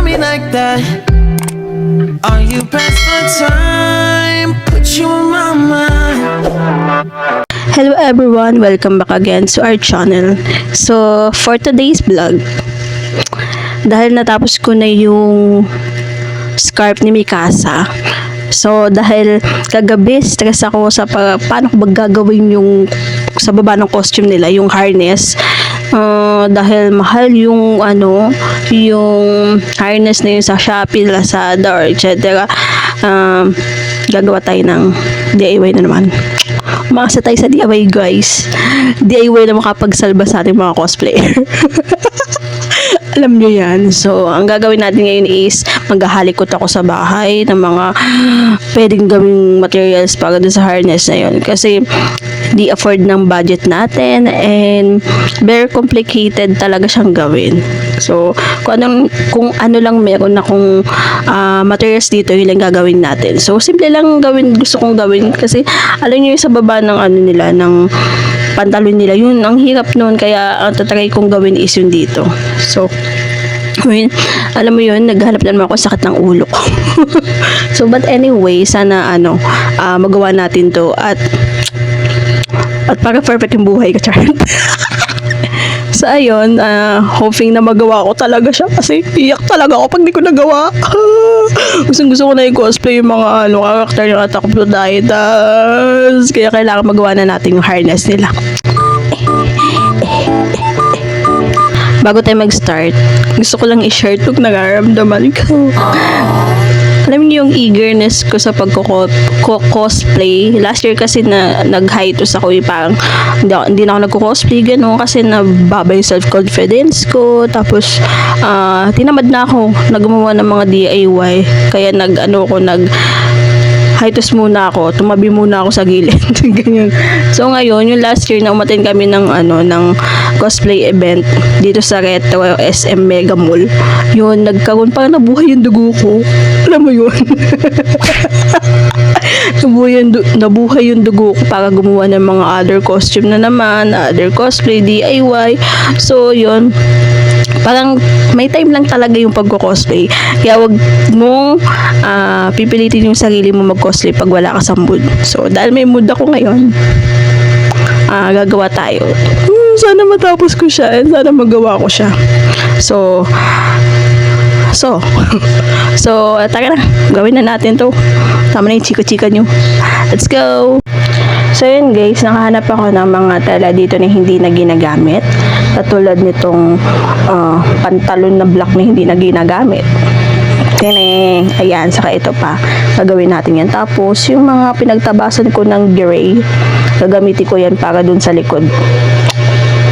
me like that. Are you past the time? Put you on my mind. Hello everyone, welcome back again to our channel. So, for today's vlog, dahil natapos ko na yung scarf ni Mikasa, so dahil kagabi stress ako sa paano ko gagawin yung sa baba ng costume nila, yung harness. Dahil mahal yung yung harness na yun sa Shopee, Lazada, or etc. Gagawa tayo ng DIY na naman. Umakasa tayo sa DIY, guys. DIY na makapagsalba sa ating mga cosplayer. Alam nyo yan. So, ang gagawin natin ngayon is maghahalikot ako sa bahay ng mga pwedeng gawing materials para dun sa harness na yun. Kasi, di afford ng budget natin and very complicated talaga siyang gawin. So, kung ano lang meron na kung materials dito, yun lang gagawin natin. So, simple lang gusto kong gawin kasi alam nyo yung sa baba ng nila, ng pantalon nila, yun, ang hirap nun, kaya ang tatry kong gawin is yun dito. So, alam mo yun, naghanap na naman ako sakit ng ulo ko. So, but anyway, sana magawa natin to at para perfect yung buhay ka, Charot. So, ayun, hoping na magawa ko talaga siya kasi iyak talaga ako pag di ko nagawa. Gusto ko na yung cosplay yung mga karakter yung Attack of the Titans. Kaya kailangan magawa na natin yung harness nila. Bago tayo mag-start, gusto ko lang i-share itong nararamdaman ko. Alam niyo yung eagerness ko sa pagko-cosplay. Last year kasi nag-hiatus ako, parang hindi na ako nagko-cosplay gano'n kasi nababa yung self-confidence ko. Tapos tinamad na ako naggumawa ng mga DIY. Kaya hiatus muna ako, tumabi muna ako sa gilid. Ganyan. So ngayon, yung last year na umattend kami ng cosplay event dito sa Retro SM Mega Mall. Yun, nagkaroon parang nabuhay yung dugo ko. Alam mo yun? Nabuhay yung dugo ko para gumawa ng mga other costume na naman, other cosplay, DIY. So yun, parang may time lang talaga yung pagko-cosplay. Kaya wag mong pipilitin yung sarili mo mag-cosplay pag wala ka sa mood. So, dahil may mood ako ngayon, gagawa tayo. Sana matapos ko siya and sana magawa ko siya. So, tara na. Gawin na natin to. Tama na yung chika-chika nyo. Let's go! So yun guys, nakahanap ako ng mga tela dito na hindi na ginagamit. Katulad nitong pantalon na black na hindi na ginagamit. Ayan, saka ito pa. Gagawin natin yan. Tapos, yung mga pinagtabasan ko ng gray, gagamitin ko yan para dun sa likod.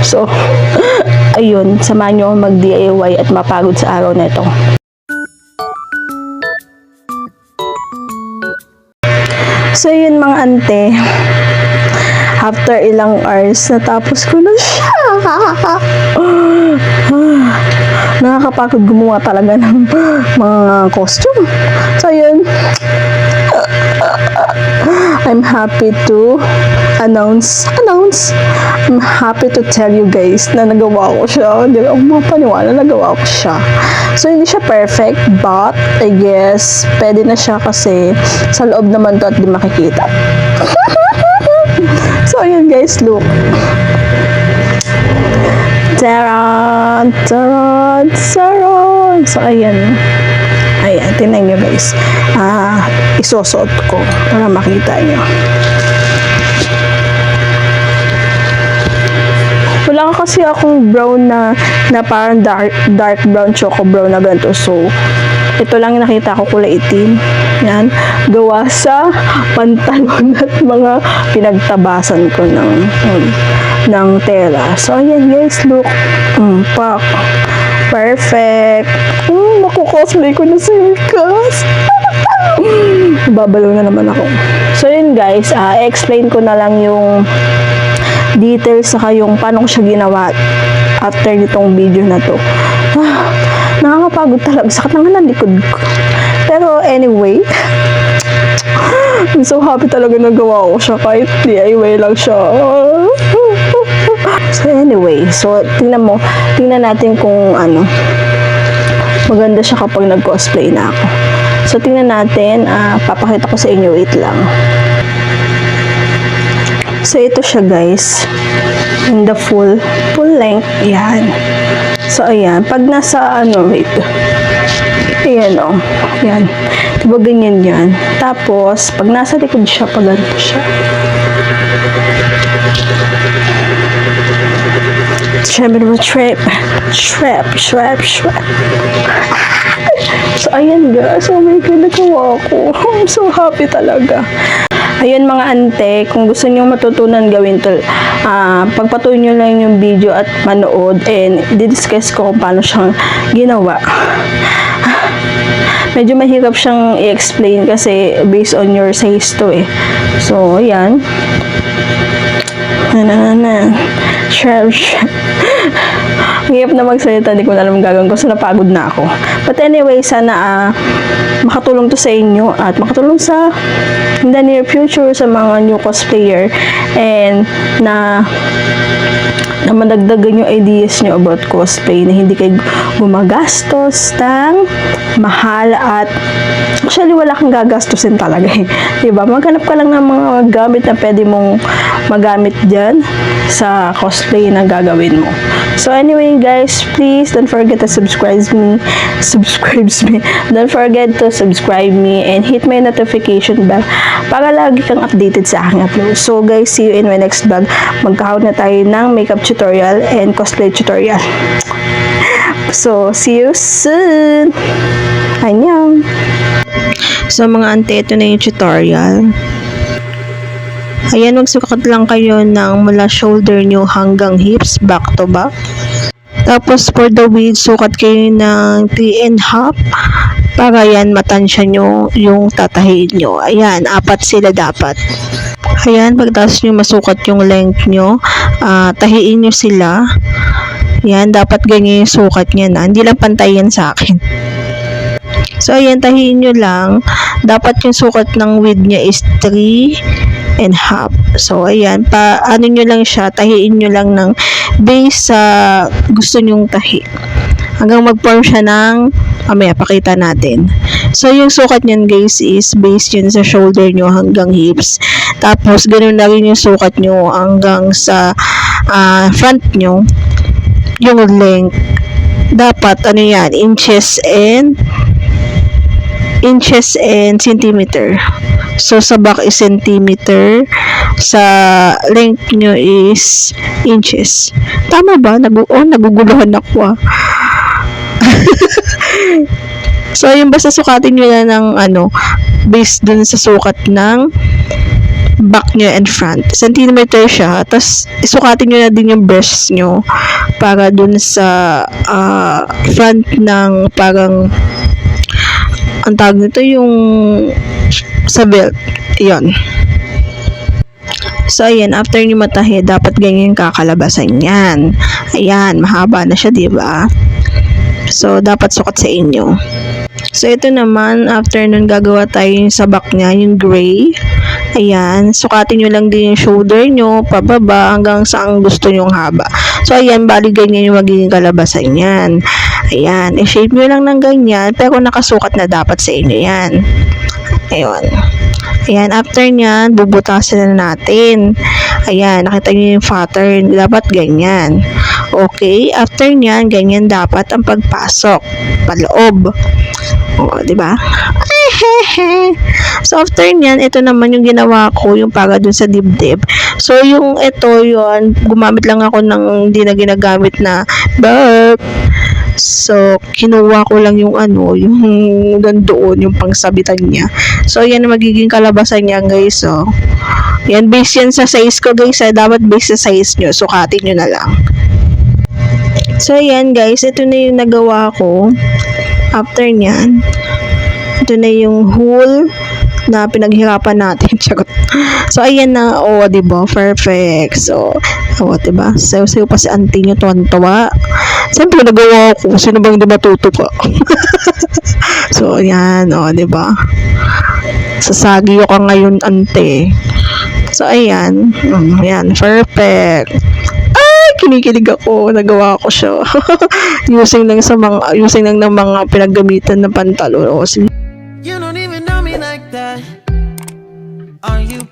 So, ayun, samahan nyo mag-DIY at mapagod sa araw na ito. So, yun mga ante. After ilang hours, natapos ko na siya. Nakakapagod gumawa talaga ng mga costume. So, yun. I'm happy to announce. I'm happy to tell you guys na nagawa ko siya. Hindi ako mapaniwala, nagawa ko siya. So, hindi siya perfect, but I guess, pwede na siya kasi sa loob naman to at di makikita. So, ayun guys, look. Taran! Taran! Taran! So, ayan. Ayan, tingnan nyo guys. Isosot ko para makita nyo. Wala kasi akong brown na parang dark brown, choco brown na ganito. So, ito lang yung nakita ko, kulay itim. Yan. Gawa sa pantalon at mga pinagtabasan ko ng tela. So, ayan guys, look. Pak. Perfect. Maku-cosplay ko na si Mikas. Babalo na naman ako. So, yun guys, explain ko na lang yung details saka yung paano ko siya ginawa after nitong video na to. Nakakapagod talaga. Sakit na nga ng likod ko. Pero anyway, I'm so happy talaga na gawa ko siya kahit DIY lang siya. So anyway, so tingnan natin kung maganda siya kapag nag-cosplay na ako. So, tingnan natin. Papakita ko sa inyo. Wait lang. So, ito siya guys. In the full length. Ayan. So, ayan. Pag nasa, wait. Ayan, o. Ayan. Diba ganyan yan? Tapos, pag nasa likod siya, pag ganito siya. Siyempre, trap. So, ayan guys. Oh my God, nagawa ko. I'm so happy talaga. Ayun mga ante, kung gusto niyo matutunan gawin to, pagpatuloy nyo lang yung video at manood and didiscuss ko kung paano siyang ginawa. Medyo mahirap siyang i-explain kasi based on your size to eh. So, ayan. Ngayap na magsalita, di ko na alam gagawin ko. So, napagod na ako. But anyway, sana makatulong to sa inyo at makatulong sa in the near future sa mga new cosplayer and na madagdagan yung ideas nyo about cosplay na hindi kayo gumagastos ng mahal at actually wala kang gagastusin talaga eh. Diba? Maghanap ka lang ng mga gamit na pwede mong magamit dyan sa cosplay na gagawin mo. So anyway guys, please don't forget to subscribe me. Don't forget to subscribe me and hit my notification bell para lagi kang updated sa aking upload. So guys, see you in my next vlog. Magkakaroon na tayo ng makeup tutorial and cosplay tutorial. So, see you soon! Annyeong! So mga ante, ito na yung tutorial. Ayan, magsukat lang kayo ng mula shoulder nyo hanggang hips, back to back. Tapos for the width, sukat kayo ng 3.5 para yan matansya nyo yung tatahiin nyo. Ayan, 4 sila dapat. Ayan, pagtas nyo masukat yung length nyo, tahiin nyo sila. Yan, dapat ganyan yung sukat niya na. Hindi lang pantay yan sa akin. So, ayan, tahiin nyo lang. Dapat yung sukat ng width niya is 3.5. So, ayan, ano nyo lang siya, tahiin nyo lang ng base sa gusto nyong tahi. Hanggang mag-form siya ng, mamaya, pakita natin. So, yung sukat niyan guys is base yun sa shoulder nyo hanggang hips. Tapos, ganun na rin yung sukat nyo hanggang sa front nyo. Yung length. Dapat, ano yan, inches and centimeter. So, sa back is centimeter. Sa length nyo is inches. Tama ba? Naguguluhan ako So, yung basta sukatin nyo na ng based dun sa sukat ng back nyo and front. Centimeter siya. Tapos, isukatin nyo na din yung breasts nyo para dun sa front ng parang ang tawag nito yung sa belt. Yun. So, ayan. After nyo matahi, dapat ganyan kakalabasan yan. Ayan. Mahaba na siya, diba? So, dapat sukat sa inyo. So, ito naman, after nun gagawa tayo yung sa back niya, yung gray. Ayan, sukatin nyo lang din yung shoulder nyo, pababa, hanggang saan gusto nyong haba. So, ayan, bali ganyan yung magiging kalabasan yan. Ayan, i-shape nyo lang ng ganyan, pero nakasukat na dapat sa inyo yan. Ayun. Ayan, after nyan, bubutasan na natin. Ayan, nakita nyo yung pattern, dapat ganyan. Okay, after nyan, ganyan dapat ang pagpasok, paloob. O, diba? So, after nyan, ito naman yung ginawa ko, yung para dun sa dibdib. So, yung ito, yun, gumamit lang ako ng hindi na ginagamit na burp. So, kinuha ko lang yung yung nandoon, yung pangsabitan niya. So, yan ang magiging kalabasan niya, guys. So, yan, base yan sa size ko, guys. Dapat base sa size nyo. Sukatin nyo na lang. So, yan, guys. Ito na yung nagawa ko. After nyan, ito na yung hole na pinaghirapan natin. So, ayan na. O, diba? Perfect. So, diba? Sayo-sayo pa si auntie nyo, tuwan-tuwa. Siyempre, nagawa ko. Sino bang di matutuwa? So, ayan. O, diba? Sasagi ka ngayon, ante. So, ayan. Ayan. Perfect. Ay, kinikilig ako, nagawa ko siya. using lang ng mga pinaggamitan ng pantalon. O, sige. You don't even know me like that. Are you